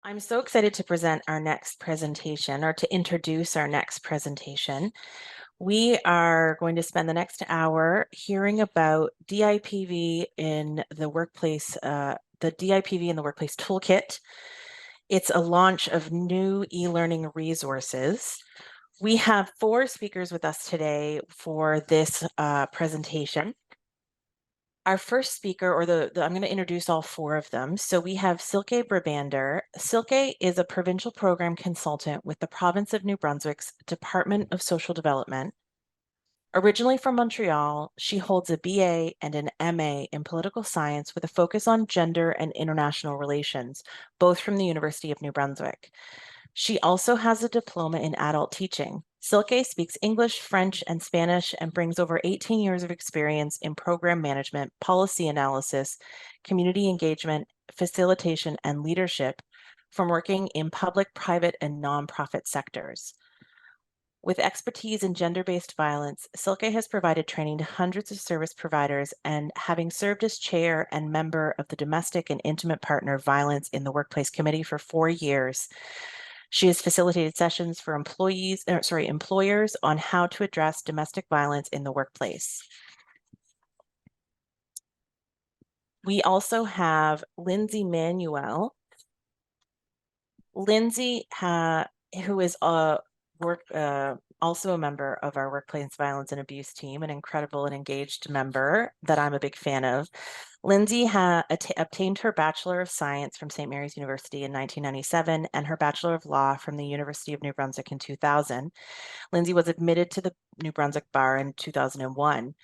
I'm so excited to present our next presentation, or to introduce our next presentation. We are going to spend the next hour hearing about DIPV in the workplace, the DIPV in the workplace toolkit. It's a launch of new e-learning resources. We have 4 speakers with us today for this presentation. Our first speaker, or I'm going to introduce all 4 of them. So we have Silke Brabander. Silke is a provincial program consultant with the province of New Brunswick's Department of Social Development. Originally from Montreal, she holds a BA and an MA in political science with a focus on gender and international relations, both from the University of New Brunswick. She also has a diploma in adult teaching. Silke speaks English, French, and Spanish and brings over 18 years of experience in program management, policy analysis, community engagement, facilitation, and leadership from working in public, private, and nonprofit sectors. With expertise in gender-based violence, Silke has provided training to hundreds of service providers, and having served as chair and member of the Domestic and Intimate Partner Violence in the Workplace Committee for 4 years, she has facilitated sessions for employers on how to address domestic violence in the workplace. We also have Lindsay Manuel. Lindsay, who is also a member of our Workplace Violence and Abuse team, an incredible and engaged member that I'm a big fan of. Lindsay obtained her Bachelor of Science from St. Mary's University in 1997 and her Bachelor of Law from the University of New Brunswick in 2000. Lindsay was admitted to the New Brunswick Bar in 2001.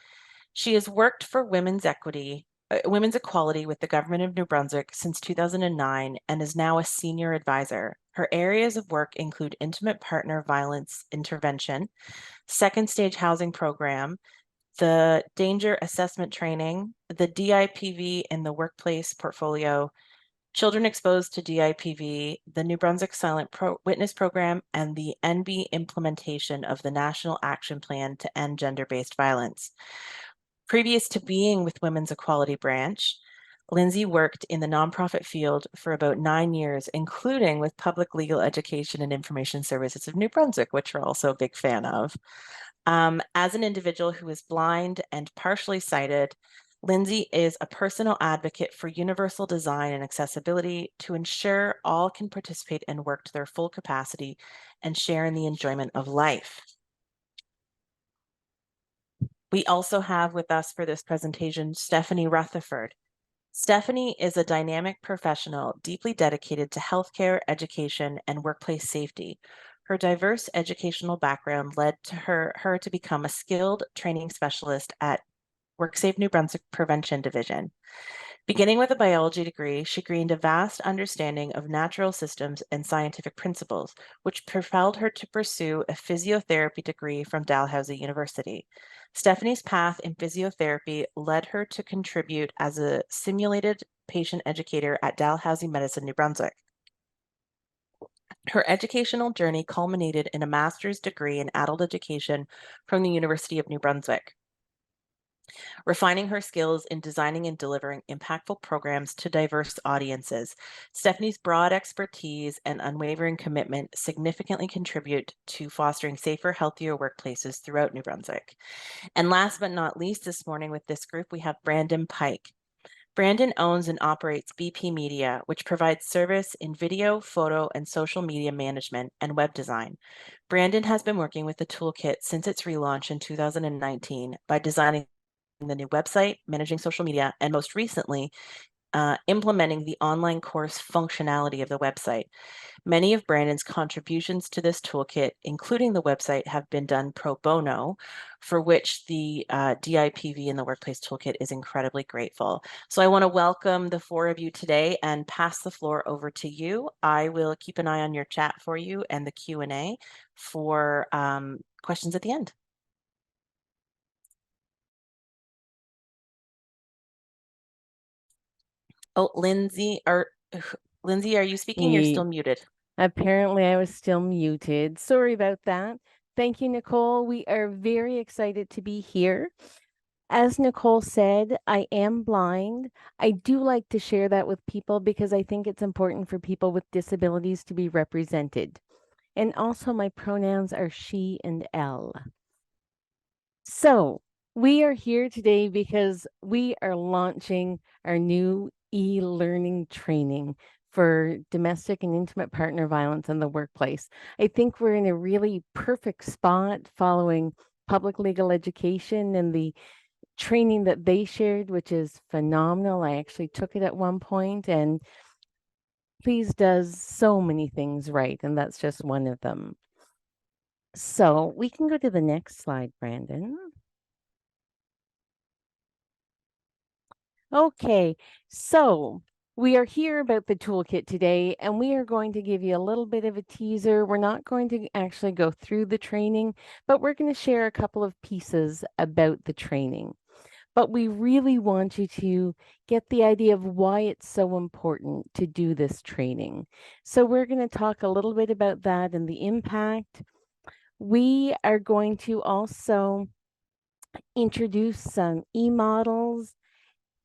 She has worked for women's equality with the government of New Brunswick since 2009 and is now a senior advisor. Her areas of work include intimate partner violence intervention, second stage housing program, the danger assessment training, the DIPV in the workplace portfolio, children exposed to DIPV, the New Brunswick Silent Witness Program, and the NB implementation of the National Action Plan to End Gender-Based Violence. Previous to being with Women's Equality Branch, Lindsay worked in the nonprofit field for about 9 years, including with Public Legal Education and Information Services of New Brunswick, which we're also a big fan of. As an individual who is blind and partially sighted, Lindsay is a personal advocate for universal design and accessibility to ensure all can participate and work to their full capacity and share in the enjoyment of life. We also have with us for this presentation, Stephanie Rutherford. Stephanie is a dynamic professional deeply dedicated to healthcare, education, and workplace safety. Her diverse educational background led to her to become a skilled training specialist at WorkSafe New Brunswick Prevention Division. Beginning with a biology degree, she gained a vast understanding of natural systems and scientific principles, which propelled her to pursue a physiotherapy degree from Dalhousie University. Stephanie's path in physiotherapy led her to contribute as a simulated patient educator at Dalhousie Medicine, New Brunswick. Her educational journey culminated in a master's degree in adult education from the University of New Brunswick, refining her skills in designing and delivering impactful programs to diverse audiences. Stephanie's broad expertise and unwavering commitment significantly contribute to fostering safer, healthier workplaces throughout New Brunswick. And last but not least, this morning with this group, we have Brandon Pike. Brandon owns and operates BP Media, which provides service in video, photo, and social media management and web design. Brandon has been working with the Toolkit since its relaunch in 2019 by designing the new website, managing social media, and most recently, implementing the online course functionality of the website. Many of Brandon's contributions to this toolkit, including the website, have been done pro bono, for which the DIPV in the Workplace Toolkit is incredibly grateful. So I want to welcome the 4 of you today and pass the floor over to you. I will keep an eye on your chat for you and the Q&A for questions at the end. Oh, Lindsay, are you speaking? You're still muted. Apparently, I was still muted. Sorry about that. Thank you, Nicole. We are very excited to be here. As Nicole said, I am blind. I do like to share that with people because I think it's important for people with disabilities to be represented. And also, my pronouns are she and elle. So, we are here today because we are launching our new e-learning training for domestic and intimate partner violence in the workplace. I think we're in a really perfect spot following public legal education and the training that they shared, which is phenomenal. I actually took it at one point and please does so many things right, and that's just one of them. So we can go to the next slide, Brandon. Okay, so we are here about the toolkit today, and we are going to give you a little bit of a teaser. We're not going to actually go through the training, but we're going to share a couple of pieces about the training. But we really want you to get the idea of why it's so important to do this training. So we're going to talk a little bit about that and the impact. We are going to also introduce some e-models,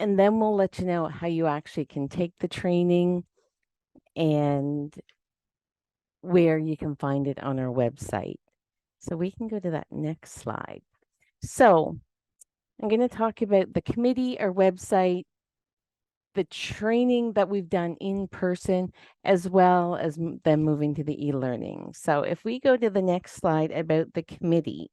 and then we'll let you know how you actually can take the training and where you can find it on our website. So we can go to that next slide. So I'm going to talk about the committee, our website, the training that we've done in person, as well as them moving to the e-learning. So if we go to the next slide about the committee.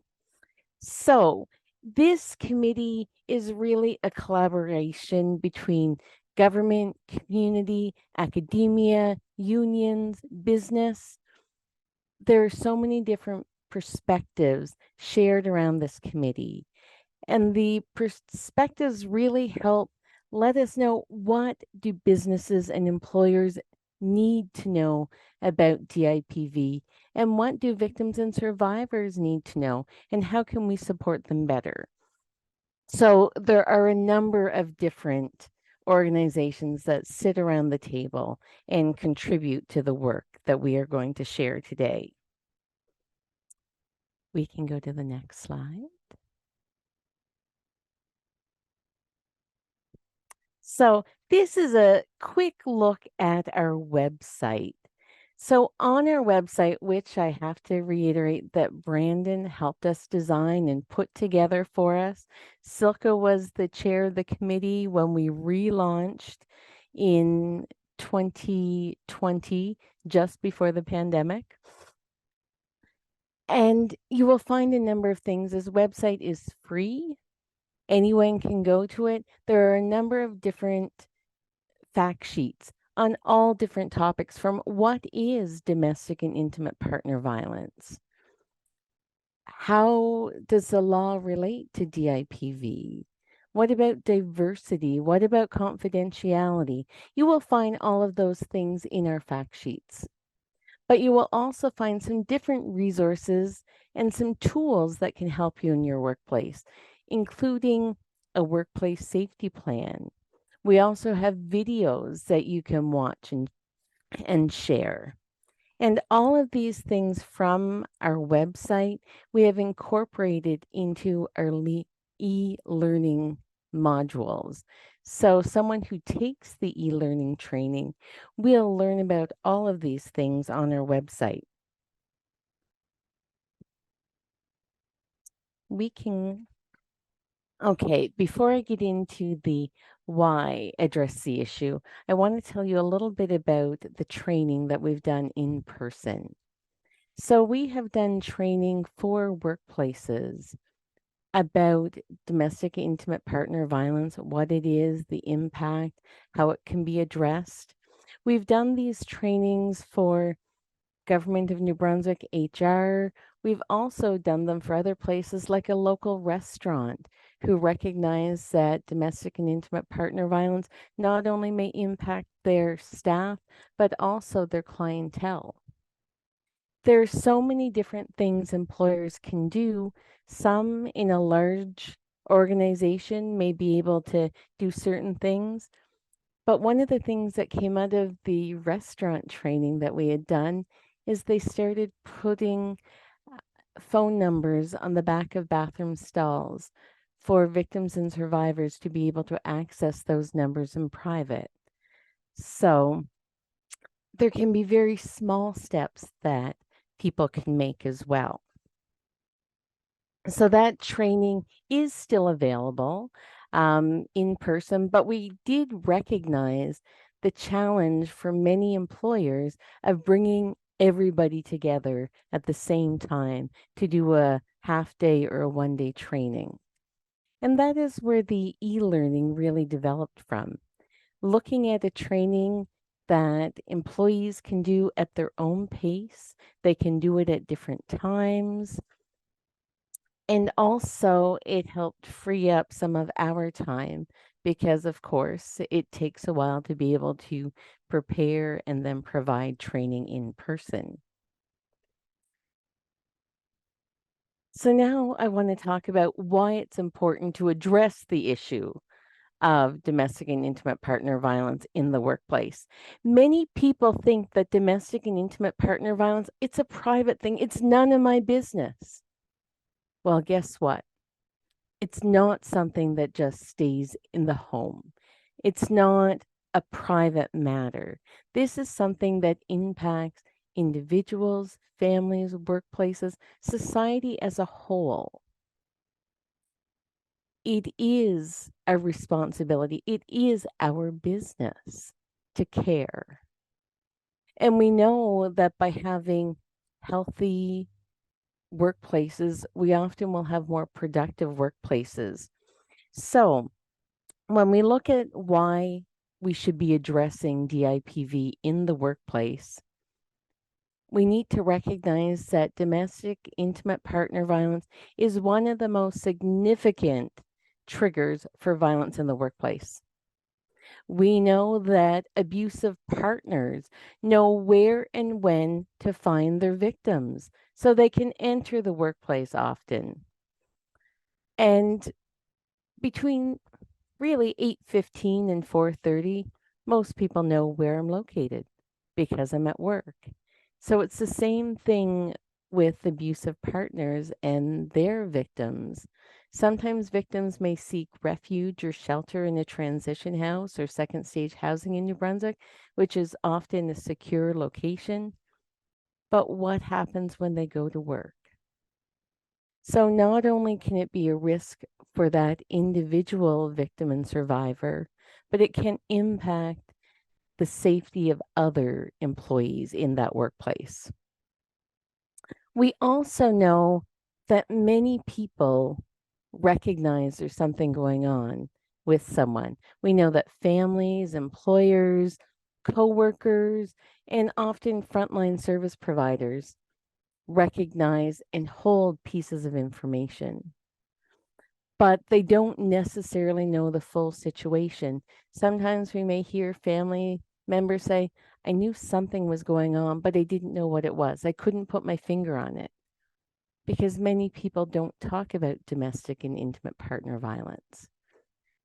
So this committee is really a collaboration between government, community, academia, unions, business. There are so many different perspectives shared around this committee. And the perspectives really help let us know what do businesses and employers need to know about DIPV and what do victims and survivors need to know and how can we support them better. So there are a number of different organizations that sit around the table and contribute to the work that we are going to share today. We can go to the next slide. So this is a quick look at our website. So on our website, which I have to reiterate that Brandon helped us design and put together for us, Silke was the chair of the committee when we relaunched in 2020, just before the pandemic. And you will find a number of things. This website is free. Anyone can go to it. There are a number of different fact sheets on all different topics, from what is domestic and intimate partner violence? How does the law relate to DIPV? What about diversity? What about confidentiality? You will find all of those things in our fact sheets. But you will also find some different resources and some tools that can help you in your workplace, including a workplace safety plan. We also have videos that you can watch and share. And all of these things from our website, we have incorporated into our e-learning modules. So someone who takes the e-learning training will learn about all of these things on our website. We can, okay, before I get into the why address the issue, I want to tell you a little bit about the training that we've done in person. So we have done training for workplaces about domestic intimate partner violence, what it is, the impact, how it can be addressed. We've done these trainings for Government of New Brunswick HR. We've also done them for other places like a local restaurant who recognize that domestic and intimate partner violence not only may impact their staff, but also their clientele. There are so many different things employers can do. Some in a large organization may be able to do certain things. But one of the things that came out of the restaurant training that we had done is they started putting phone numbers on the back of bathroom stalls for victims and survivors to be able to access those numbers in private. So there can be very small steps that people can make as well. So that training is still available in person, but we did recognize the challenge for many employers of bringing everybody together at the same time to do a half day or a 1-day training. And that is where the e-learning really developed from. Looking at a training that employees can do at their own pace, they can do it at different times. And also, it helped free up some of our time because, of course, it takes a while to be able to prepare and then provide training in person. So now I want to talk about why it's important to address the issue of domestic and intimate partner violence in the workplace. Many people think that domestic and intimate partner violence, it's a private thing. It's none of my business. Well, guess what? It's not something that just stays in the home. It's not a private matter. This is something that impacts individuals, families, workplaces, society as a whole. It is a responsibility. It is our business to care. And we know that by having healthy workplaces, we often will have more productive workplaces. So, when we look at why we should be addressing DIPV in the workplace, we need to recognize that domestic intimate partner violence is one of the most significant triggers for violence in the workplace. We know that abusive partners know where and when to find their victims so they can enter the workplace often. And between really 8:15 and 4:30, most people know where I'm located because I'm at work. So it's the same thing with abusive partners and their victims. Sometimes victims may seek refuge or shelter in a transition house or second stage housing in New Brunswick, which is often a secure location. But what happens when they go to work? So not only can it be a risk for that individual victim and survivor, but it can impact the safety of other employees in that workplace. We also know that many people recognize there's something going on with someone. We know that families, employers, coworkers, and often frontline service providers recognize and hold pieces of information, but they don't necessarily know the full situation. Sometimes we may hear family members say, I knew something was going on, but I didn't know what it was. I couldn't put my finger on it because many people don't talk about domestic and intimate partner violence.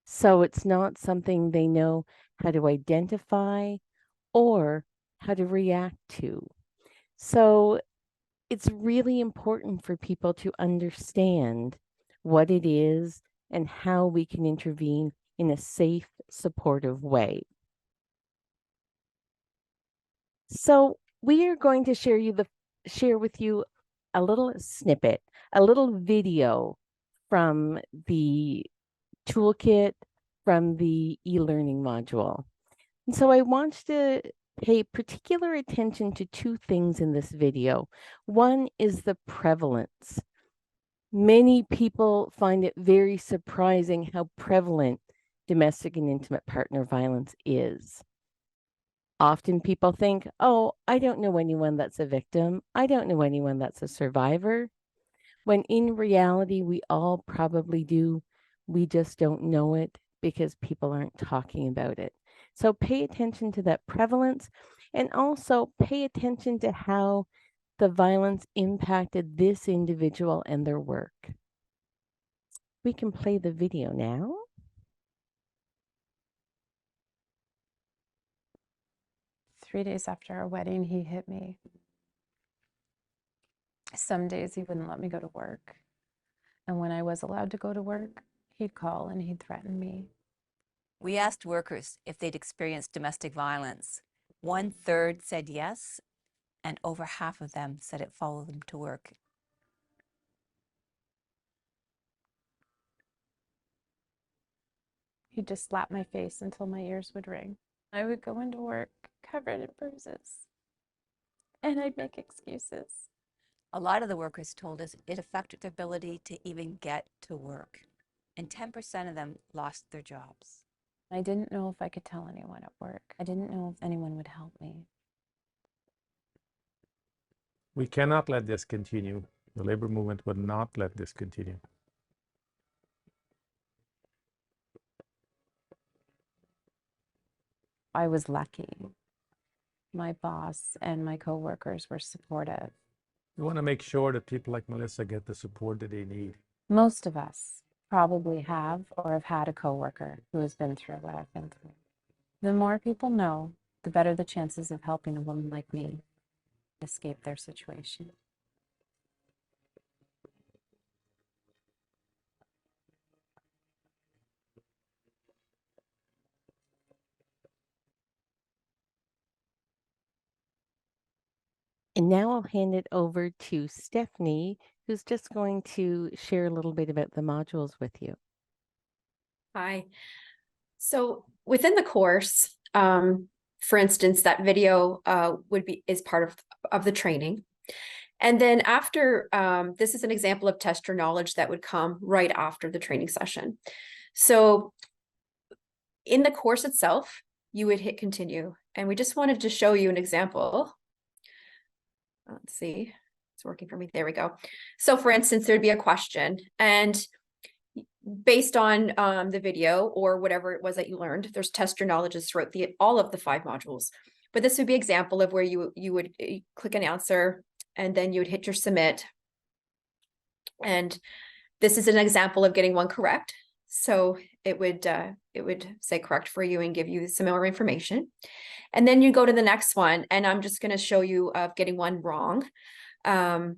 So it's not something they know how to identify or how to react to. So it's really important for people to understand what it is and how we can intervene in a safe, supportive way. So we are going to share with you a little snippet, a little video from the toolkit from the e-learning module. And so I want to pay particular attention to two things in this video. One is the prevalence. Many people find it very surprising how prevalent domestic and intimate partner violence is. Often people think, oh, I don't know anyone that's a victim. I don't know anyone that's a survivor. When in reality, we all probably do. We just don't know it because people aren't talking about it. So pay attention to that prevalence and also pay attention to how the violence impacted this individual and their work. We can play the video now. Three days after our wedding, he hit me. Some days he wouldn't let me go to work. And when I was allowed to go to work, He'd call and he'd threaten me. We asked workers if they'd experienced domestic violence. 1/3 said yes, and over half of them said it followed them to work. He'd just slap my face until my ears would ring. I would go into work covered in bruises, and I'd make excuses. A lot of the workers told us it affected their ability to even get to work, and 10% of them lost their jobs. I didn't know if I could tell anyone at work. I didn't know if anyone would help me. We cannot let this continue. The labor movement would not let this continue. I was lucky. My boss and my coworkers were supportive. We want to make sure that people like Melissa get the support that they need. Most of us probably have or have had a coworker who has been through what I've been through. The more people know, the better the chances of helping a woman like me escape their situation. And now I'll hand it over to Stephanie, who's just going to share a little bit about the modules with you. Hi. So within the course, for instance, that video is part of the training. And then after, this is an example of test your knowledge that would come right after the training session. So in the course itself, you would hit continue. And we just wanted to show you an example. Let's see, it's working for me. There we go. So for instance, there'd be a question, and based on the video or whatever it was that you learned, there's test your knowledges throughout all of the 5 modules. But this would be an example of where you would click an answer, and then you would hit your submit. And this is an example of getting one correct. So it would say correct for you and give you similar information. And then you go to the next one, and I'm just going to show you of getting one wrong. And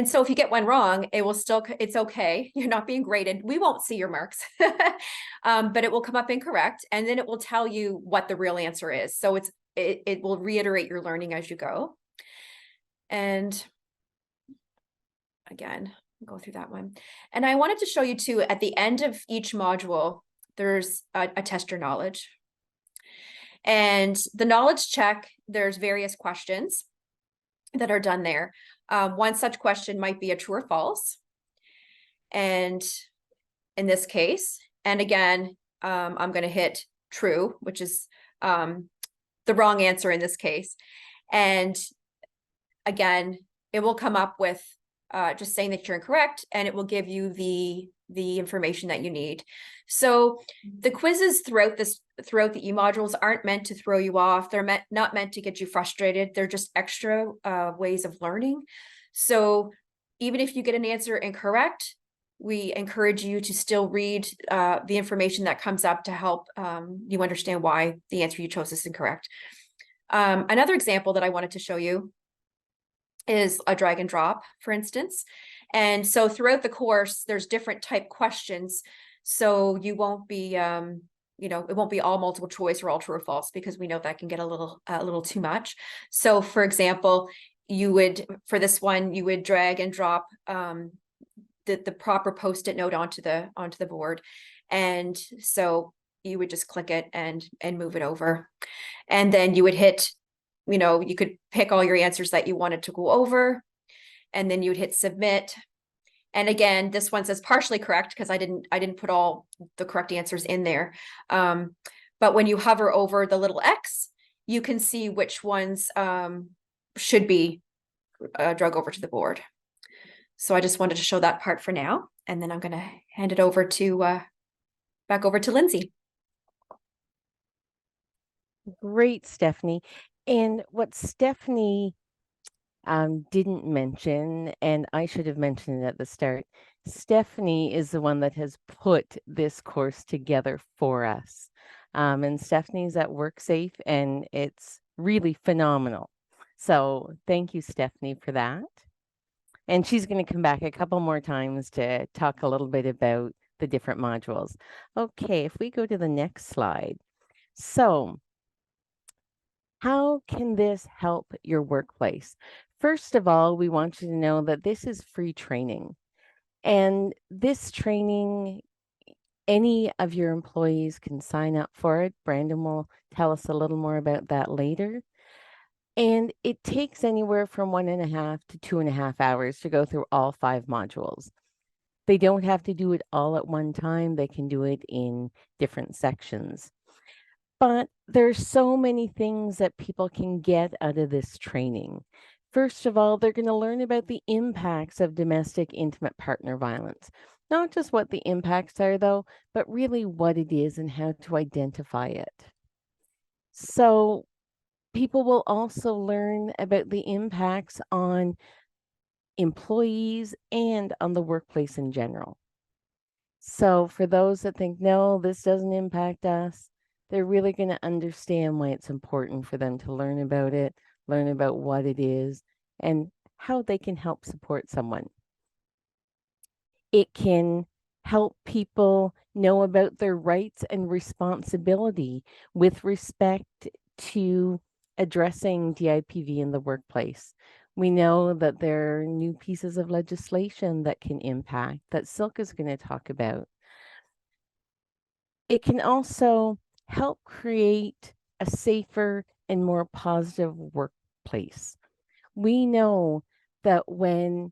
so if you get one wrong, it's okay. You're not being graded. We won't see your marks, but it will come up incorrect. And then it will tell you what the real answer is. So it will reiterate your learning as you go. And again, go through that one. And I wanted to show you too, at the end of each module, there's a test your knowledge. And the knowledge check, there's various questions that are done there. One such question might be a true or false. And in this case, and again, I'm going to hit true, which is the wrong answer in this case. And again, it will come up with just saying that you're incorrect, and it will give you the information that you need. So the quizzes throughout the e-modules aren't meant to throw you off. They're not meant to get you frustrated. They're just extra ways of learning. So even if you get an answer incorrect, we encourage you to still read the information that comes up to help you understand why the answer you chose is incorrect. Another example that I wanted to show you is a drag and drop, for instance. And so throughout the course, there's different type questions. So you won't be, it won't be all multiple choice or all true or false, because we know that can get a little too much. So for example, for this one, you would drag and drop the proper Post-it note onto the board. And so you would just click it and move it over. And then you would hit, you could pick all your answers that you wanted to go over, and then you would hit submit. And again, this one says partially correct because I didn't put all the correct answers in there. But when you hover over the little X, you can see which ones should be drug over to the board. So I just wanted to show that part for now, and then I'm going to hand it over to back over to Lindsay. Great, Stephanie. And what Stephanie didn't mention, and I should have mentioned it at the start, Stephanie is the one that has put this course together for us. And Stephanie's at WorkSafe, and it's really phenomenal. So thank you, Stephanie, for that. And she's going to come back a couple more times to talk a little bit about the different modules. Okay, if we go to the next slide. So, how can this help your workplace? First of all, we want you to know that this is free training. And this training, any of your employees can sign up for it. Brandon will tell us a little more about that later. And it takes anywhere from 1.5 to 2.5 hours to go through all 5 modules. They don't have to do it all at one time. They can do it in different sections. But there's so many things that people can get out of this training. First of all, they're going to learn about the impacts of domestic intimate partner violence. Not just what the impacts are, though, but really what it is and how to identify it. So people will also learn about the impacts on employees and on the workplace in general. So for those that think, no, this doesn't impact us, they're really going to understand why it's important for them to learn about it, learn about what it is, and how they can help support someone. It can help people know about their rights and responsibility with respect to addressing DIPV in the workplace. We know that there are new pieces of legislation that can impact, that Silke is going to talk about. It can also help create a safer and more positive workplace. We know that when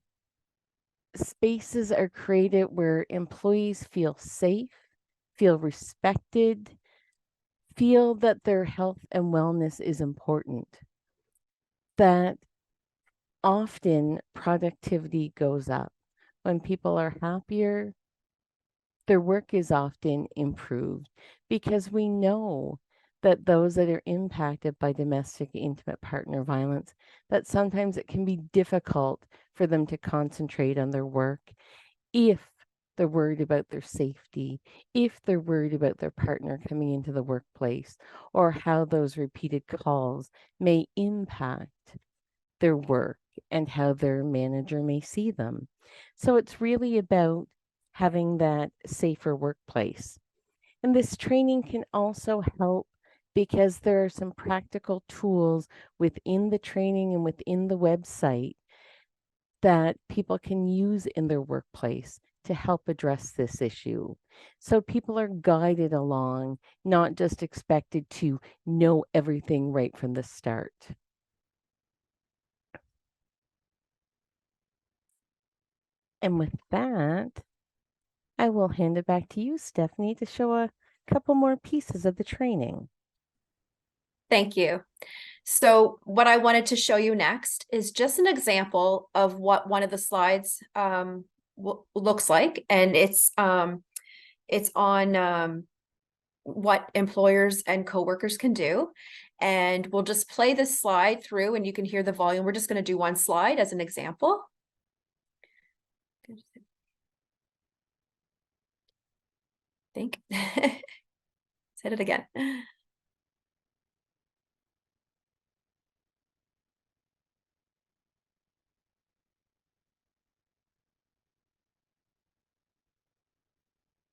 spaces are created where employees feel safe, feel respected, feel that their health and wellness is important, that often productivity goes up. When people are happier, their work is often improved, because we know that those that are impacted by domestic intimate partner violence, that sometimes it can be difficult for them to concentrate on their work if they're worried about their safety, if they're worried about their partner coming into the workplace, or how those repeated calls may impact their work and how their manager may see them. So it's really about having that safer workplace. And this training can also help because there are some practical tools within the training and within the website that people can use in their workplace to help address this issue. So people are guided along, not just expected to know everything right from the start. And with that, I will hand it back to you, Stephanie, to show a couple more pieces of the training. Thank you. So what I wanted to show you next is just an example of what one of the slides looks like, and it's on what employers and coworkers can do. And we'll just play this slide through and you can hear the volume. We're just going to do one slide as an example. Think. Said it again.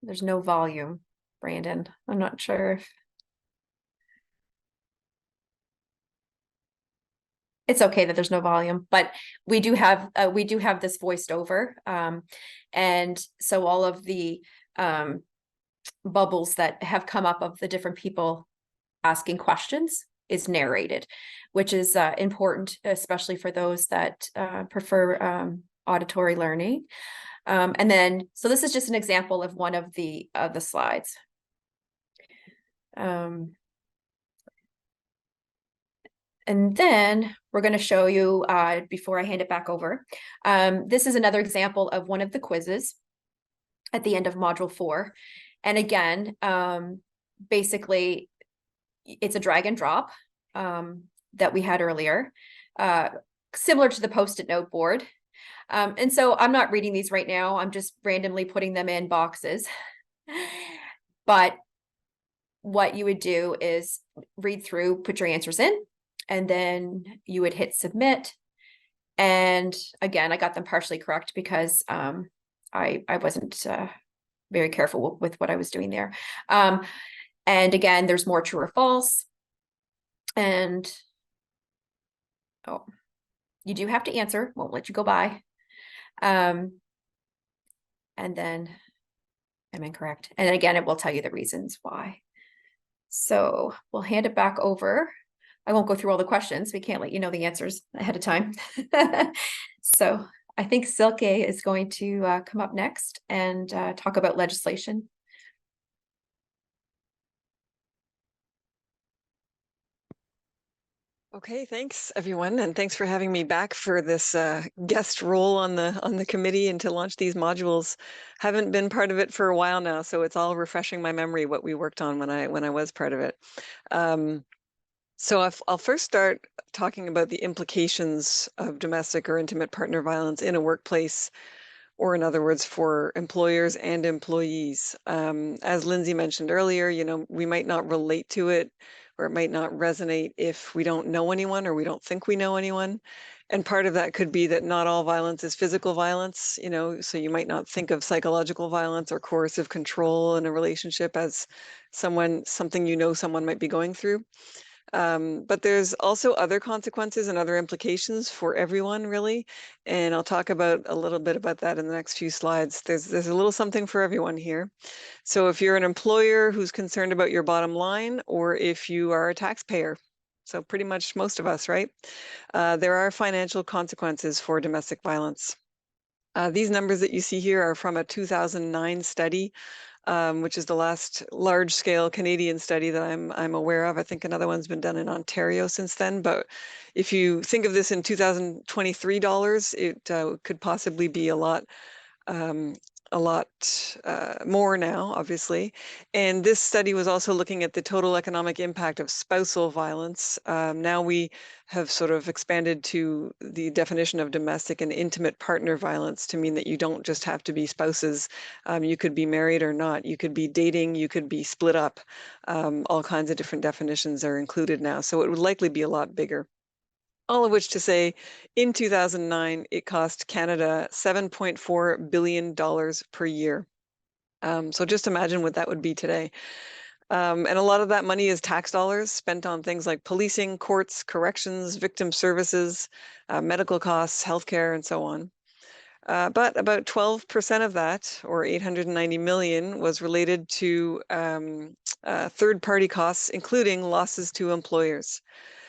There's no volume, Brandon. I'm not sure if it's okay that there's no volume, but we do have this voiced over. And so all of the bubbles that have come up of the different people asking questions is narrated, which is important, especially for those that prefer auditory learning. And then, so this is just an example of one of the slides. And then we're going to show you, before I hand it back over, this is another example of one of the quizzes at the end of module 4. And again, basically, it's a drag and drop that we had earlier, similar to the Post-it note board. And so I'm not reading these right now. I'm just randomly putting them in boxes. But what you would do is read through, put your answers in, and then you would hit submit. And again, I got them partially correct because I wasn't very careful with what I was doing there. And again, there's more true or false. And oh, you do have to answer, won't let you go by. And then I'm incorrect. And again, it will tell you the reasons why. So we'll hand it back over. I won't go through all the questions. We can't let you know the answers ahead of time. So I think Silke is going to come up next and talk about legislation. Okay, thanks everyone, and thanks for having me back for this guest role on the committee and to launch these modules. Haven't been part of it for a while now, so it's all refreshing my memory what we worked on when I was part of it. So I'll first start talking about the implications of domestic or intimate partner violence in a workplace, or in other words, for employers and employees. As Lindsay mentioned earlier, you know, we might not relate to it, or it might not resonate if we don't know anyone or we don't think we know anyone. And part of that could be that not all violence is physical violence, you know, so you might not think of psychological violence or coercive control in a relationship as something you know someone might be going through. But there's also other consequences and other implications for everyone, really. And I'll talk about a little bit about that in the next few slides. There's a little something for everyone here. So if you're an employer who's concerned about your bottom line, or if you are a taxpayer, so pretty much most of us, right? There are financial consequences for domestic violence. These numbers that you see here are from a 2009 study, which is the last large-scale Canadian study that I'm aware of. I think another one's been done in Ontario since then. But if you think of this in 2023 dollars, it could possibly be a lot more now, obviously. And this study was also looking at the total economic impact of spousal violence. Now we have sort of expanded to the definition of domestic and intimate partner violence to mean that you don't just have to be spouses. You could be married or not. You could be dating. You could be split up. All kinds of different definitions are included now. So it would likely be a lot bigger. All of which to say, in 2009, it cost Canada $7.4 billion per year. So just imagine what that would be today. And a lot of that money is tax dollars spent on things like policing, courts, corrections, victim services, medical costs, healthcare, and so on. But about 12% of that, or 890 million, was related to third-party costs, including losses to employers.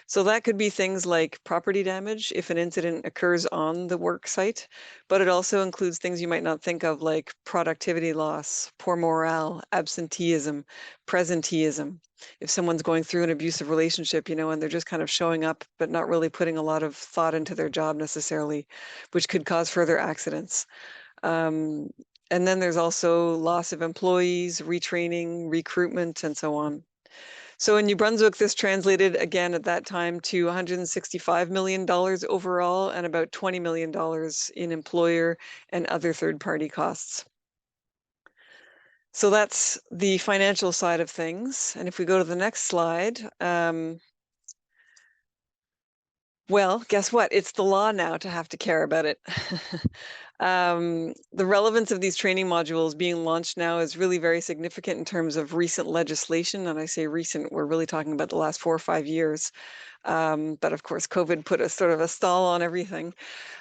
So that could be things like property damage if an incident occurs on the work site, but it also includes things you might not think of like productivity loss, poor morale, absenteeism, presenteeism. If someone's going through an abusive relationship, you know, and they're just kind of showing up, but not really putting a lot of thought into their job necessarily, which could cause further accidents. And then there's also loss of employees, retraining, recruitment, and so on. So in New Brunswick, this translated again at that time to $165 million overall and about $20 million in employer and other third-party costs. So that's the financial side of things. And if we go to the next slide, well, guess what? It's the law now to have to care about it. The relevance of these training modules being launched now is really very significant in terms of recent legislation. And I say recent, we're really talking about the last 4 or 5 years. But of course, COVID put a sort of a stall on everything.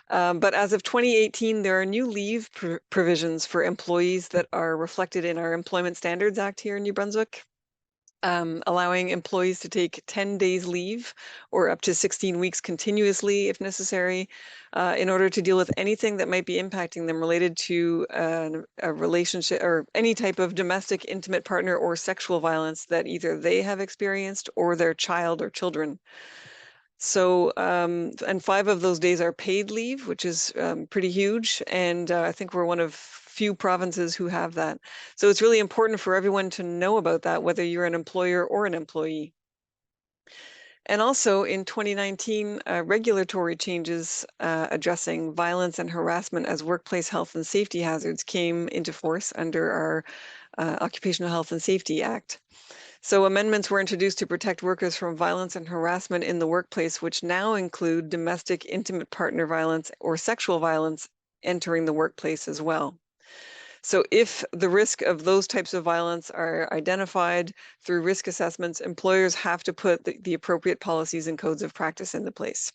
But as of 2018, there are new leave provisions for employees that are reflected in our Employment Standards Act here in New Brunswick. Allowing employees to take 10 days leave or up to 16 weeks continuously if necessary in order to deal with anything that might be impacting them related to a relationship or any type of domestic, intimate partner or sexual violence that either they have experienced or their child or children. So, and 5 of those days are paid leave, which is pretty huge. And I think we're one of few provinces who have that. So it's really important for everyone to know about that, whether you're an employer or an employee. And also in 2019, regulatory changes addressing violence and harassment as workplace health and safety hazards came into force under our Occupational Health and Safety Act. So amendments were introduced to protect workers from violence and harassment in the workplace, which now include domestic, intimate partner violence or sexual violence entering the workplace as well. So if the risk of those types of violence are identified through risk assessments, employers have to put the appropriate policies and codes of practice into place.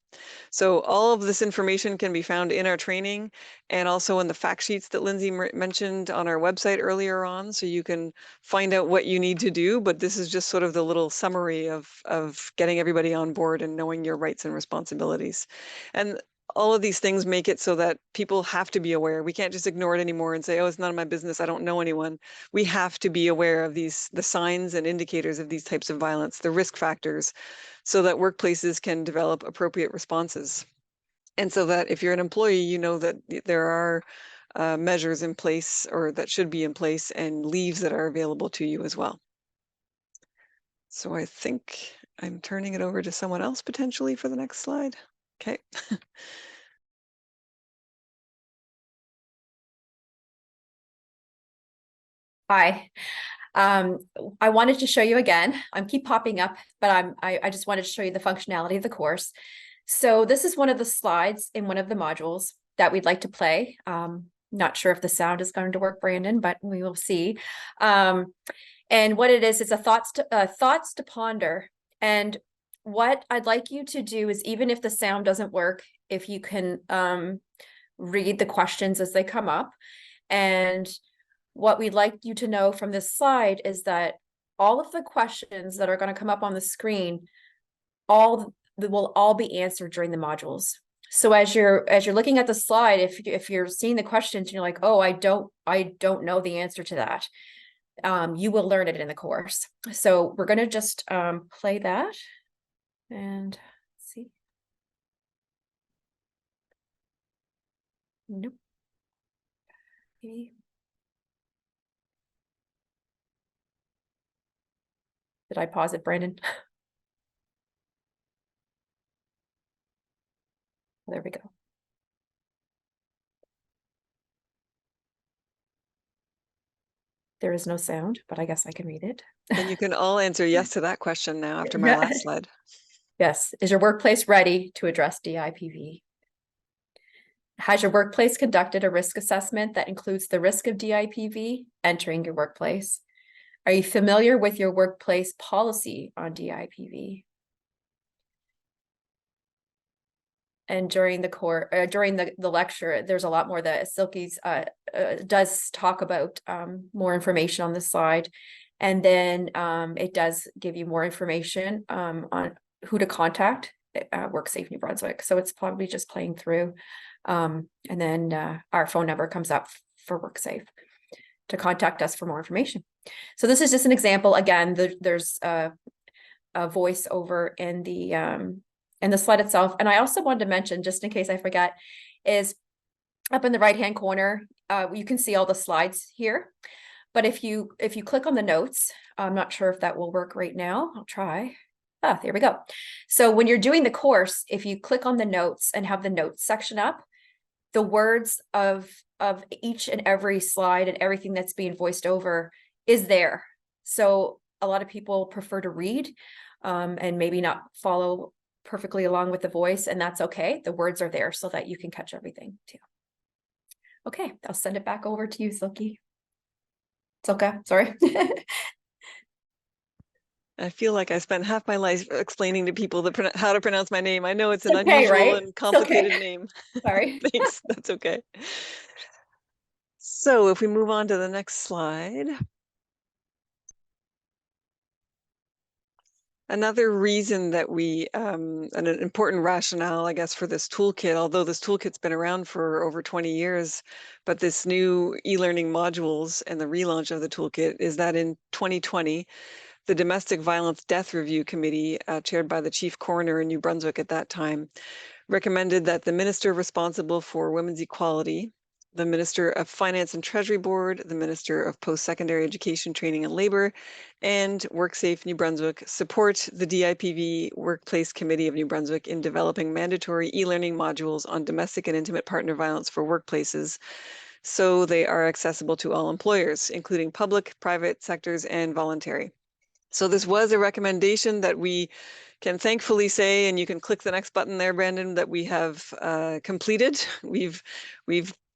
So all of this information can be found in our training and also in the fact sheets that Lindsay mentioned on our website earlier on. So you can find out what you need to do, but this is just sort of the little summary of getting everybody on board and knowing your rights and responsibilities. And all of these things make it so that people have to be aware. We can't just ignore it anymore and say, oh, it's none of my business, I don't know anyone. We have to be aware of the signs and indicators of these types of violence, the risk factors, so that workplaces can develop appropriate responses. And so that if you're an employee, you know that there are measures in place or that should be in place and leaves that are available to you as well. So I think I'm turning it over to someone else potentially for the next slide. Okay. Hi. I wanted to show you again. I keep popping up, but I just wanted to show you the functionality of the course. So this is one of the slides in one of the modules that we'd like to play. Not sure if the sound is going to work, Brandon, but we will see. And what it is, it's a thoughts to ponder. And what I'd like you to do is, even if the sound doesn't work, if you can read the questions as they come up. And what we'd like you to know from this slide is that all of the questions that are going to come up on the screen, will all be answered during the modules. So as you're looking at the slide, if you're seeing the questions and you're like, oh, I don't know the answer to that, you will learn it in the course. So we're going to just play that and see. Nope. Maybe. Did I pause it, Brandon? There we go. There is no sound, but I guess I can read it. And you can all answer yes to that question now after my last slide. Yes. Is your workplace ready to address DIPV? Has your workplace conducted a risk assessment that includes the risk of DIPV entering your workplace? Are you familiar with your workplace policy on DIPV? And during the lecture, there's a lot more that Silke's does talk about more information on this slide. And then it does give you more information on who to contact at WorkSafe New Brunswick. So it's probably just playing through. And then our phone number comes up for WorkSafe to contact us for more information. So this is just an example. Again, there's a voiceover in the slide itself. And I also wanted to mention, just in case I forget, is up in the right-hand corner, you can see all the slides here. But if you click on the notes, I'm not sure if that will work right now. I'll try. Ah, there we go. So when you're doing the course, if you click on the notes and have the notes section up, the words of each and every slide and everything that's being voiced over is there. So a lot of people prefer to read and maybe not follow perfectly along with the voice, and that's okay. The words are there so that you can catch everything too. Okay, I'll send it back over to you, Silke. Silke, sorry. I feel like I spent half my life explaining to people how to pronounce my name. I know it's an okay, unusual right? and complicated Okay. name. Sorry. Thanks, that's okay. So if we move on to the next slide. Another reason that an important rationale, I guess, for this toolkit, although this toolkit's been around for over 20 years, but this new e-learning modules and the relaunch of the toolkit is that in 2020, the Domestic Violence Death Review Committee, chaired by the Chief Coroner in New Brunswick at that time, recommended that the minister responsible for women's equality, the Minister of Finance and Treasury Board, the Minister of Post-Secondary Education, Training and Labor, and WorkSafe New Brunswick support the DIPV Workplace Committee of New Brunswick in developing mandatory e-learning modules on domestic and intimate partner violence for workplaces, so they are accessible to all employers, including public, private sectors, and voluntary. So this was a recommendation that we can thankfully say, and you can click the next button there, Brandon, that we have completed. We've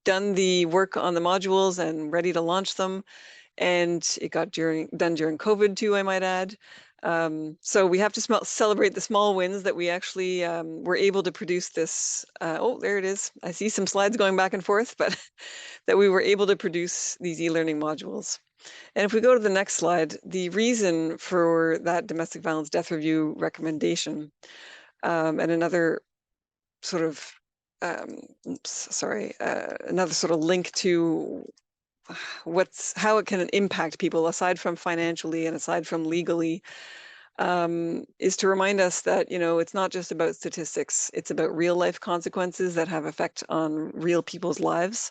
done the work on the modules and ready to launch them. And it got done during COVID too, I might add. So we have to celebrate the small wins that we actually were able to produce this. Oh, there it is. I see some slides going back and forth, but that we were able to produce these e-learning modules. And if we go to the next slide, the reason for that domestic violence death review recommendation, and another sort of, another sort of link to how it can impact people aside from financially and aside from legally, is to remind us that, you know, it's not just about statistics, it's about real life consequences that have effect on real people's lives,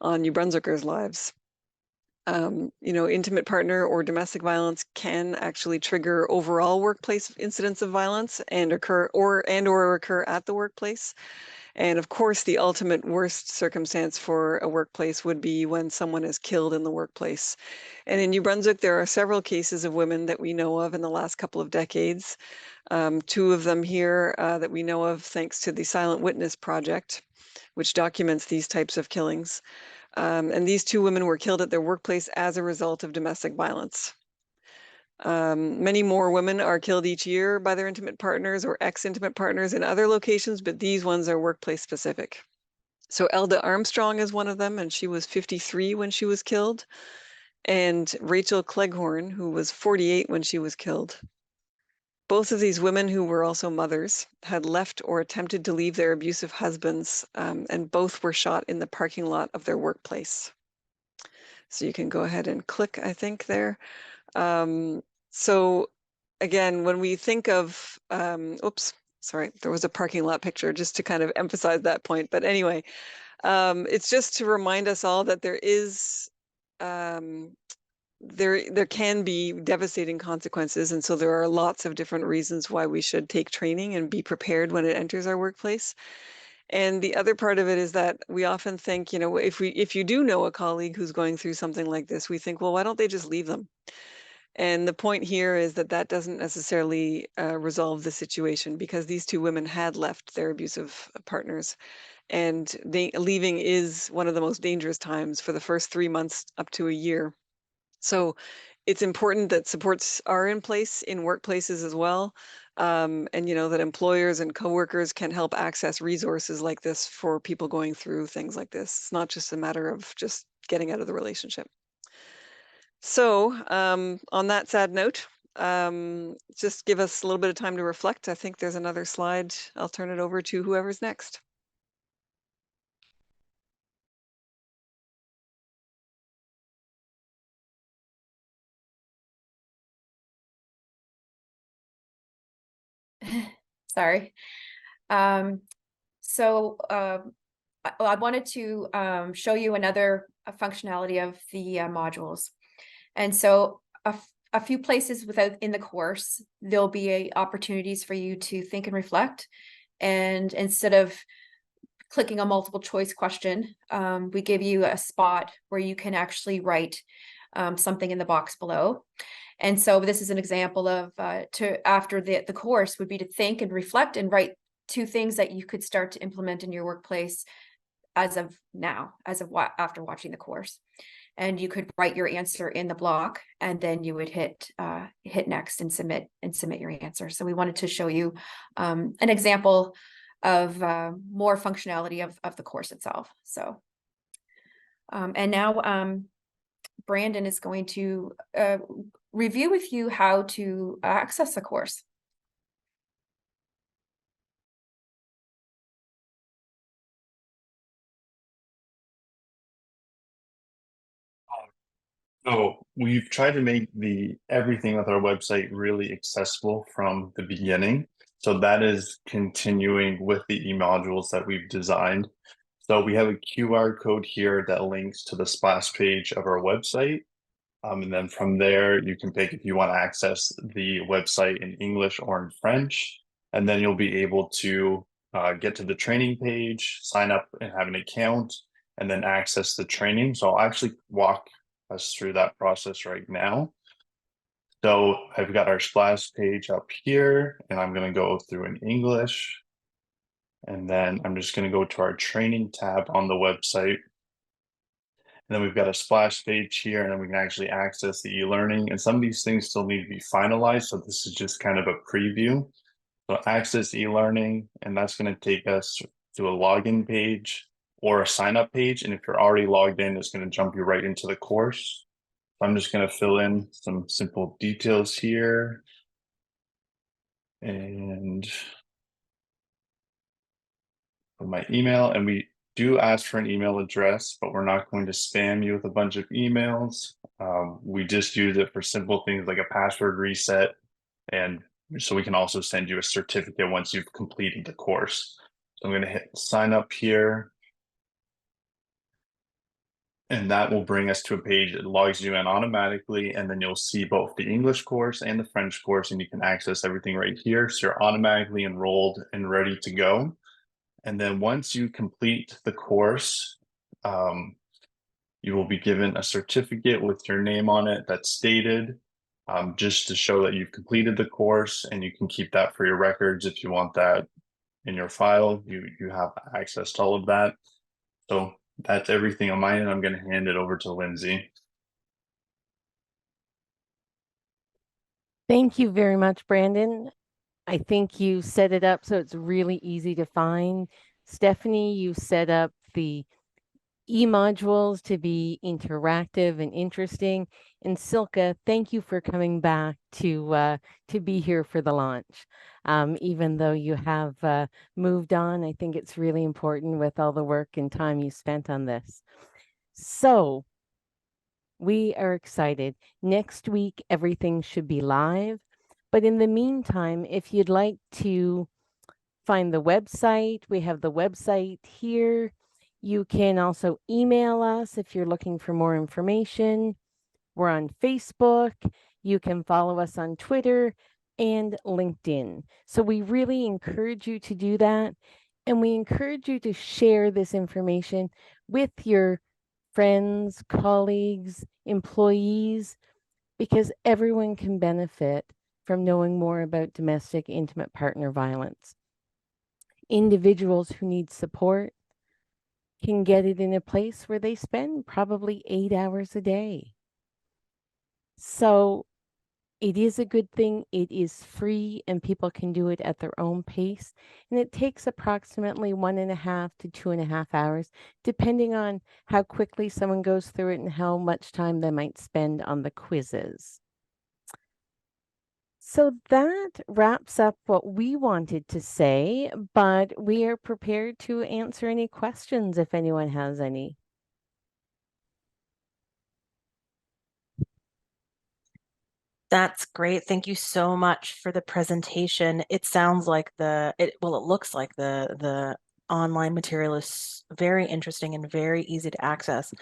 on New Brunswickers' lives. You know, intimate partner or domestic violence can actually trigger overall workplace incidents of violence and occur at the workplace. And of course, the ultimate worst circumstance for a workplace would be when someone is killed in the workplace. And in New Brunswick, there are several cases of women that we know of in the last couple of decades. 2 of them here that we know of thanks to the Silent Witness Project, which documents these types of killings. And these 2 women were killed at their workplace as a result of domestic violence. Many more women are killed each year by their intimate partners or ex-intimate partners in other locations, but these ones are workplace specific. So Elda Armstrong is one of them, and she was 53 when she was killed. And Rachel Cleghorn, who was 48 when she was killed. Both of these women, who were also mothers, had left or attempted to leave their abusive husbands, and both were shot in the parking lot of their workplace. So you can go ahead and click, I think, there. So again, when we think of, oops, sorry, there was a parking lot picture just to kind of emphasize that point. But anyway, it's just to remind us all that there is, there can be devastating consequences. And so there are lots of different reasons why we should take training and be prepared when it enters our workplace. And the other part of it is that we often think, you know, if you do know a colleague who's going through something like this, we think, well, why don't they just leave them? And the point here is that that doesn't necessarily resolve the situation, because these 2 women had left their abusive partners, and leaving is one of the most dangerous times for the first 3 months up to a year. So it's important that supports are in place in workplaces as well. And, you know, that employers and coworkers can help access resources like this for people going through things like this. It's not just a matter of just getting out of the relationship. So on that sad note, just give us a little bit of time to reflect. I think there's another slide. I'll turn it over to whoever's next. Sorry. So I wanted to show you another functionality of the modules. And so a few places in the course, there'll be opportunities for you to think and reflect. And instead of clicking a multiple choice question, we give you a spot where you can actually write something in the box below. And so this is an example of after the course would be to think and reflect and write 2 things that you could start to implement in your workplace as of now, after watching the course. And you could write your answer in the block, and then you would hit next and submit your answer. So we wanted to show you an example of more functionality of the course itself. So and now Brandon is going to review with you how to access the course. So we've tried to make everything with our website really accessible from the beginning. So that is continuing with the e-modules that we've designed. So we have a QR code here that links to the splash page of our website. And then from there, you can pick if you want to access the website in English or in French. And then you'll be able to get to the training page, sign up and have an account, and then access the training. So I'll actually walk us through that process right now. So I've got our splash page up here, and I'm going to go through in English. And then I'm just going to go to our training tab on the website. And then we've got a splash page here, and then we can actually access the e-learning. And some of these things still need to be finalized. So this is just kind of a preview. So access e-learning, and that's going to take us to a login page or a sign up page. And if you're already logged in, it's going to jump you right into the course. So I'm just going to fill in some simple details here. And for my email, and we do ask for an email address, but we're not going to spam you with a bunch of emails. We just use it for simple things like a password reset. And so we can also send you a certificate once you've completed the course. So I'm going to hit sign up here. And that will bring us to a page that logs you in automatically. And then you'll see both the English course and the French course, and you can access everything right here. So you're automatically enrolled and ready to go. And then once you complete the course, you will be given a certificate with your name on it that's stated, just to show that you've completed the course, and you can keep that for your records if you want that in your file. You have access to all of that. So that's everything on my end. I'm going to hand it over to Lindsay. Thank you very much, Brandon. I think you set it up so it's really easy to find. Stephanie, you set up the e-modules to be interactive and interesting. And Silke, thank you for coming back to be here for the launch. Even though you have moved on, I think it's really important with all the work and time you spent on this. So we are excited. Next week, everything should be live. But in the meantime, if you'd like to find the website, we have the website here. You can also email us if you're looking for more information. We're on Facebook. You can follow us on Twitter and LinkedIn. So we really encourage you to do that. And we encourage you to share this information with your friends, colleagues, employees, because everyone can benefit from knowing more about domestic intimate partner violence. Individuals who need support can get it in a place where they spend probably 8 hours a day. So it is a good thing. It is free and people can do it at their own pace. And it takes approximately 1.5 to 2.5 hours, depending on how quickly someone goes through it and how much time they might spend on the quizzes. So that wraps up what we wanted to say, but we are prepared to answer any questions if anyone has any. That's great. Thank you so much for the presentation. It sounds like it looks like the online material is very interesting and very easy to access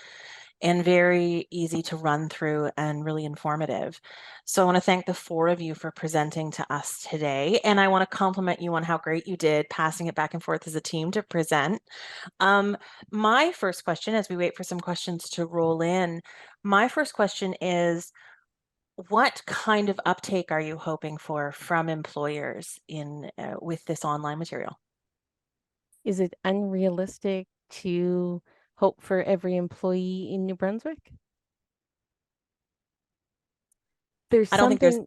and very easy to run through and really informative. So I want to thank the 4 of you for presenting to us today. And I want to compliment you on how great you did passing it back and forth as a team to present. My first question, as we wait for some questions to roll in, my first question is, what kind of uptake are you hoping for from employers in with this online material? Is it unrealistic to hope for every employee in New Brunswick? I don't think there's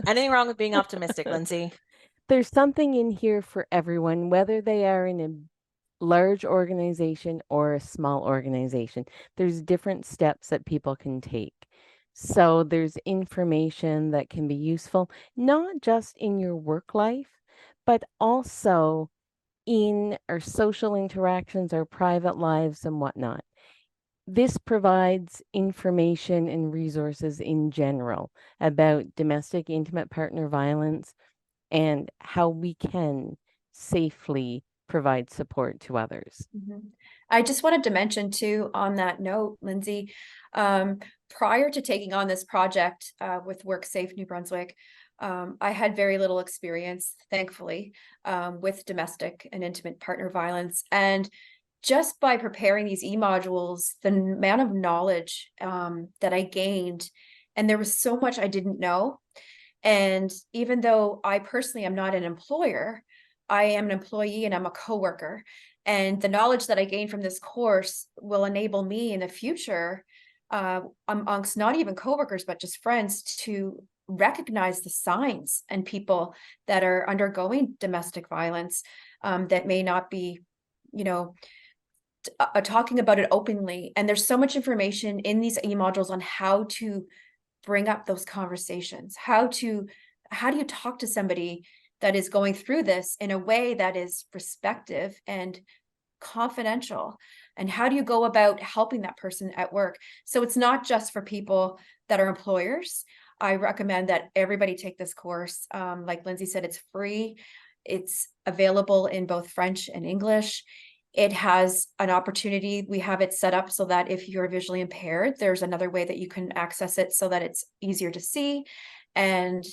anything wrong with being optimistic, Lindsay. There's something in here for everyone, whether they are in a large organization or a small organization. There's different steps that people can take. So there's information that can be useful, not just in your work life, but also in our social interactions, our private lives and whatnot. This provides information and resources in general about domestic intimate partner violence and how we can safely provide support to others. I just wanted to mention too, on that note, Lindsay, prior to taking on this project with WorkSafe New Brunswick, I had very little experience, thankfully, with domestic and intimate partner violence. And just by preparing these e-modules, the amount of knowledge that I gained And there was so much I didn't know. And even though I personally am not an employer, I am an employee and I'm a coworker. And the knowledge that I gained from this course will enable me in the future, amongst not even coworkers, but just friends, to recognize the signs and people that are undergoing domestic violence, that may not be, you know, talking about it openly. And there's so much information in these e-modules on how to bring up those conversations, how do you talk to somebody that is going through this in a way that is respectful and confidential, and how do you go about helping that person at work? So it's not just for people that are employers. I recommend that everybody take this course. Like Lindsay said, it's free. It's available in both French and English. It has an opportunity. We have it set up so that if you're visually impaired, there's another way that you can access it so that it's easier to see. And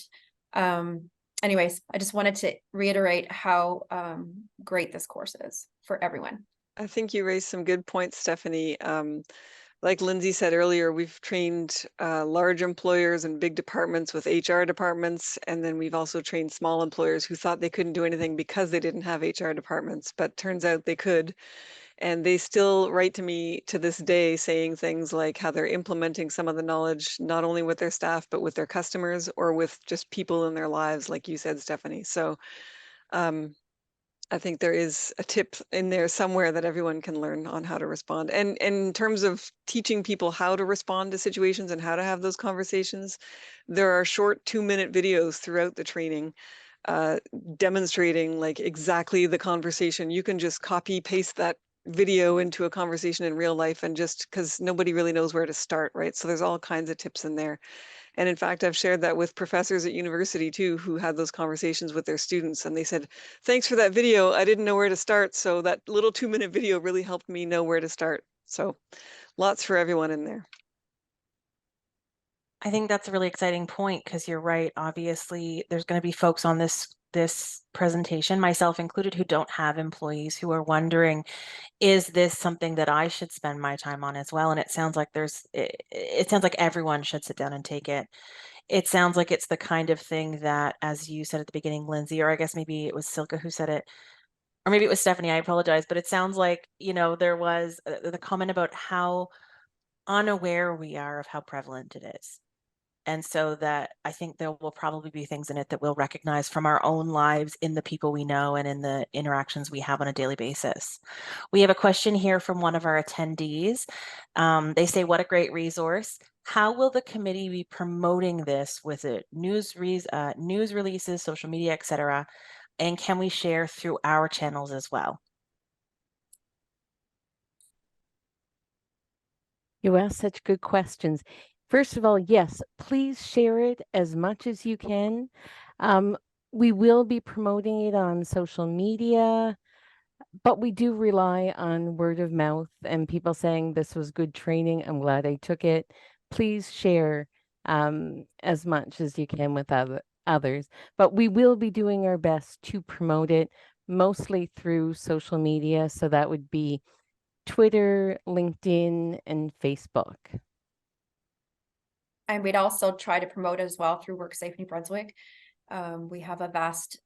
anyways, I just wanted to reiterate how great this course is for everyone. I think you raised some good points, Stephanie. Like Lindsay said earlier, we've trained large employers and big departments with HR departments, and then we've also trained small employers who thought they couldn't do anything because they didn't have HR departments, but turns out they could. And they still write to me to this day saying things like how they're implementing some of the knowledge, not only with their staff, but with their customers or with just people in their lives, like you said, Stephanie. So I think there is a tip in there somewhere that everyone can learn on how to respond. And in terms of teaching people how to respond to situations and how to have those conversations, there are short 2-minute videos throughout the training demonstrating like exactly the conversation. You can just copy paste that video into a conversation in real life, and just because nobody really knows where to start, right? So there's all kinds of tips in there. And in fact, I've shared that with professors at university too, who had those conversations with their students, and they said, thanks for that video. I didn't know where to start. So that little 2-minute video really helped me know where to start. So lots for everyone in there. I think that's a really exciting point, because you're right. Obviously, there's going to be folks on this presentation, myself included, who don't have employees, who are wondering, is this something that I should spend my time on as well? And it sounds like it sounds like everyone should sit down and take it. It sounds like it's the kind of thing that, as you said at the beginning, Lindsay, or I guess maybe it was Silke who said it, or maybe it was Stephanie, I apologize, but it sounds like, there was the comment about how unaware we are of how prevalent it is. And so that I think there will probably be things in it that we'll recognize from our own lives, in the people we know and in the interactions we have on a daily basis. We have a question here from one of our attendees. They say, what a great resource. How will the committee be promoting this with it? News releases, social media, etc.? And can we share through our channels as well? You ask such good questions. First of all, yes, please share it as much as you can. We will be promoting it on social media, but we do rely on word of mouth and people saying this was good training. I'm glad I took it. Please share as much as you can with others. But we will be doing our best to promote it, mostly through social media. So that would be Twitter, LinkedIn, and Facebook. And we'd also try to promote it as well through WorkSafe New Brunswick. We have a vast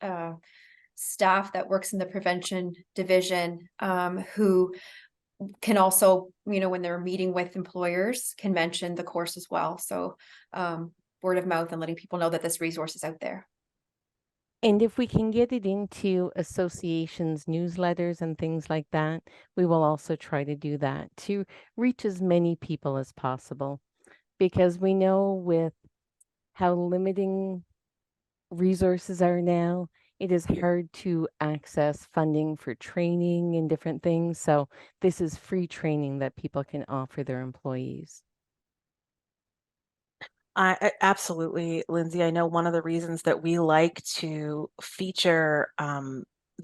staff that works in the prevention division, who can also, when they're meeting with employers, can mention the course as well. So word of mouth and letting people know that this resource is out there. And if we can get it into associations, newsletters, and things like that, we will also try to do that to reach as many people as possible. Because we know with how limiting resources are now, it is hard to access funding for training and different things. So this is free training that people can offer their employees. Absolutely, Lindsay. I know one of the reasons that we like to feature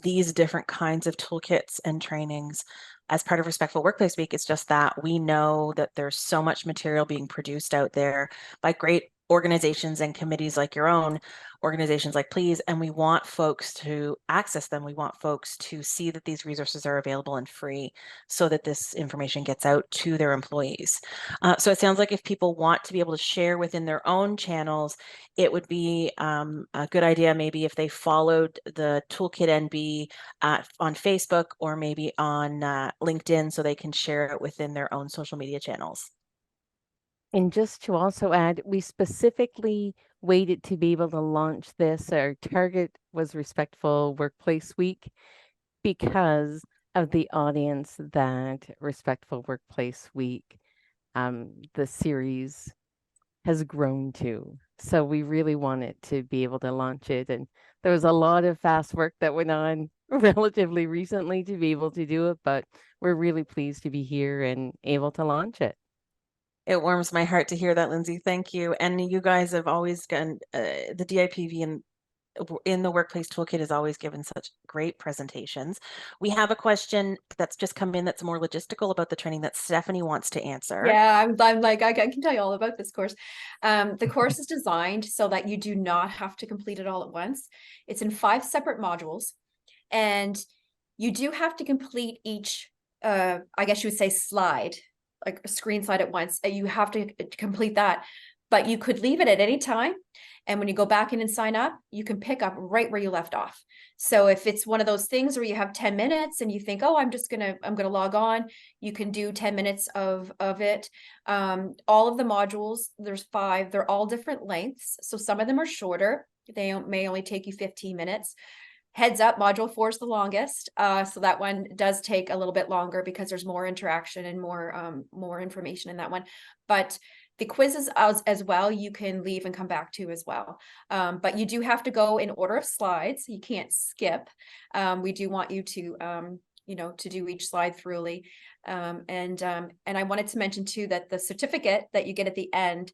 these different kinds of toolkits and trainings as part of Respectful Workplace Week is just that we know that there's so much material being produced out there by great organizations and committees like your own, organizations like Please, and we want folks to access them. We want folks to see that these resources are available and free so that this information gets out to their employees. So it sounds like if people want to be able to share within their own channels, it would be a good idea maybe if they followed the Toolkit NB on Facebook or maybe on LinkedIn so they can share it within their own social media channels. And just to also add, we specifically waited to be able to launch this. Our target was Respectful Workplace Week because of the audience that Respectful Workplace Week, the series has grown to. So we really wanted to be able to launch it. And there was a lot of fast work that went on relatively recently to be able to do it, but we're really pleased to be here and able to launch it. It warms my heart to hear that, Lindsay. Thank you. And you guys have always done the DIPV and in the Workplace Toolkit has always given such great presentations. We have a question that's just come in that's more logistical about the training that Stephanie wants to answer. Yeah, I'm like, I can tell you all about this course. The course is designed so that you do not have to complete it all at once. It's in 5 separate modules, and you do have to complete each, I guess you would say slide, like a screen slide at once. You have to complete that, but you could leave it at any time. And when you go back in and sign up, you can pick up right where you left off. So if it's one of those things where you have 10 minutes and you think, oh, I'm gonna log on, you can do 10 minutes of it. All of the modules, there's 5, they're all different lengths. So some of them are shorter. They may only take you 15 minutes. Heads up, module 4 is the longest. So that one does take a little bit longer because there's more interaction and more information in that one. But the quizzes as well, you can leave and come back to as well. But you do have to go in order of slides. You can't skip. We do want you to, to do each slide thoroughly. And I wanted to mention too, that the certificate that you get at the end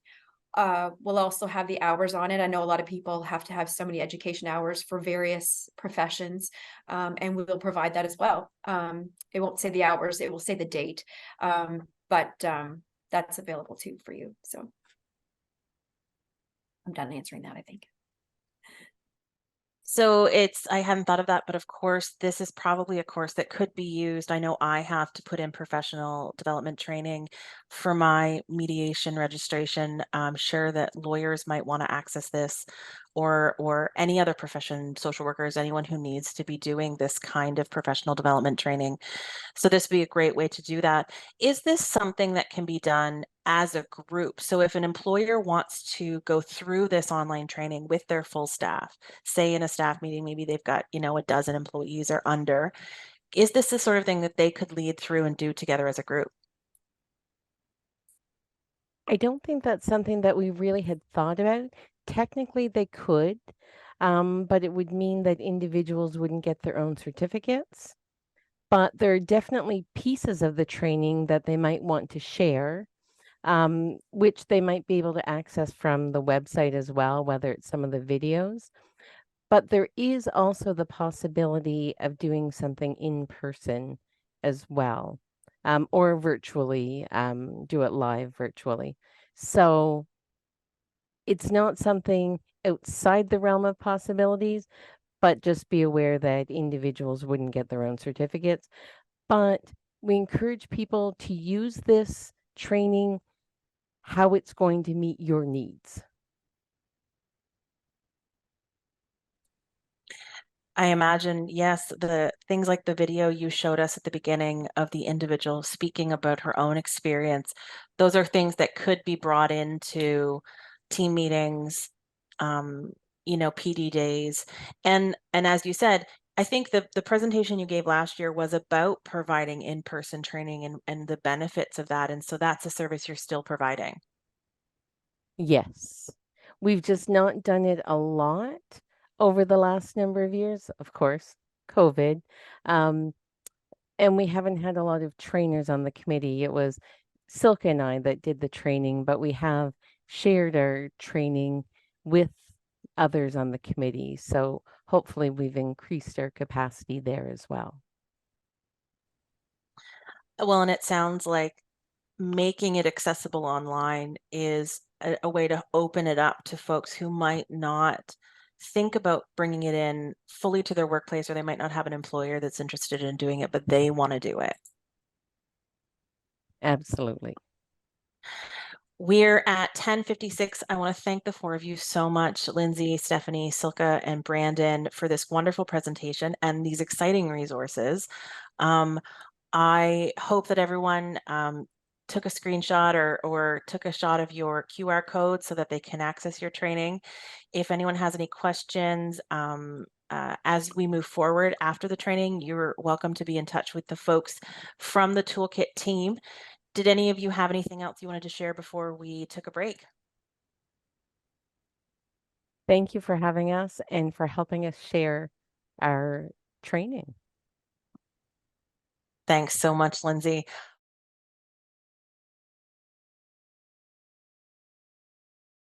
will also have the hours on it. I know a lot of people have to have so many education hours for various professions, and we will provide that as well. It won't say the hours, it will say the date, but that's available too for you. So I'm done answering that, I think. So I hadn't thought of that, but of course, this is probably a course that could be used. I know I have to put in professional development training for my mediation registration. I'm sure that lawyers might want to access this, or any other profession, social workers, anyone who needs to be doing this kind of professional development training. So this would be a great way to do that. Is this something that can be done as a group? So if an employer wants to go through this online training with their full staff, say in a staff meeting, maybe they've got, a dozen employees or under, is this the sort of thing that they could lead through and do together as a group? I don't think that's something that we really had thought about. Technically, they could, but it would mean that individuals wouldn't get their own certificates. But there are definitely pieces of the training that they might want to share, which they might be able to access from the website as well, whether it's some of the videos. But there is also the possibility of doing something in person as well, or virtually, do it live virtually. So it's not something outside the realm of possibilities, but just be aware that individuals wouldn't get their own certificates. But we encourage people to use this training how it's going to meet your needs. I imagine, yes, the things like the video you showed us at the beginning of the individual speaking about her own experience, those are things that could be brought into team meetings, PD days. And as you said, I think the presentation you gave last year was about providing in-person training and the benefits of that. And so that's a service you're still providing. Yes. We've just not done it a lot over the last number of years, of course, COVID. And we haven't had a lot of trainers on the committee. It was Silke and I that did the training, but we have shared our training with others on the committee. So hopefully we've increased our capacity there as well. Well, and it sounds like making it accessible online is a way to open it up to folks who might not think about bringing it in fully to their workplace, or they might not have an employer that's interested in doing it, but they want to do it. Absolutely. We're at 10:56. I want to thank the four of you so much, Lindsay, Stephanie, Silke, and Brandon, for this wonderful presentation and these exciting resources. I hope that everyone took a screenshot or took a shot of your QR code so that they can access your training. If anyone has any questions as we move forward after the training, you're welcome to be in touch with the folks from the Toolkit team. Did any of you have anything else you wanted to share before we took a break? Thank you for having us and for helping us share our training. Thanks so much, Lindsay.